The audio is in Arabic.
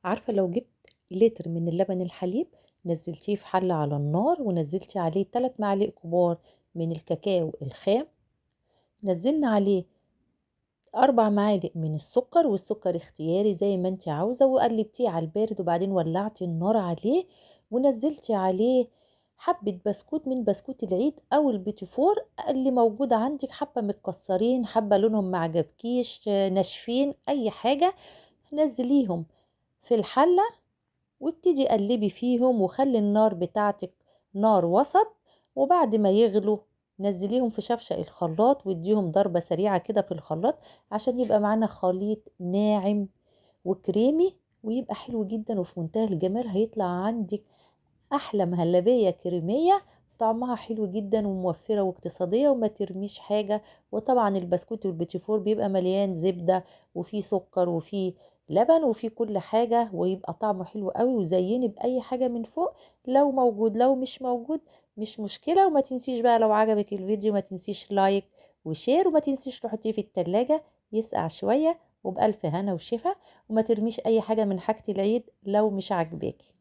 عارفة لو جبت لتر من اللبن الحليب، نزلتيه في حلة على النار ونزلتي عليه 3 معالق كبار من الكاكاو الخام، نزلنا عليه 4 معالق من السكر، والسكر اختياري زي ما انت عاوزة، وقلبتيه على البارد وبعدين ولعتي النار عليه ونزلتي عليه حبة بسكوت من بسكوت العيد او البيتي فور اللي موجود عندك، حبة متكسرين، حبة لونهم معجبكيش ناشفين، اي حاجة نزليهم في الحلة وابتدي قلبي فيهم وخلي النار بتاعتك نار وسط. وبعد ما يغلوا نزليهم في شفشق الخلاط واديهم ضربة سريعة كده في الخلاط عشان يبقى معانا خليط ناعم وكريمي ويبقى حلو جدا وفي منتهى الجمال. هيطلع عندك احلى مهلبية كريمية طعمها حلو جدا وموفرة واقتصادية وما ترميش حاجة. وطبعا البسكوت والبيتي فور بيبقى مليان زبدة وفيه سكر وفيه لبن وفيه كل حاجة، ويبقى طعمه حلو قوي. وزيني بأي حاجة من فوق لو موجود، لو مش موجود مش مشكلة. وما تنسيش بقى لو عجبك الفيديو ما تنسيش لايك وشير، وما تنسيش تحطيه في التلاجة يسقع شوية. وبألف هنا وشفا، وما ترميش أي حاجة من حاجة العيد لو مش عاجباكي.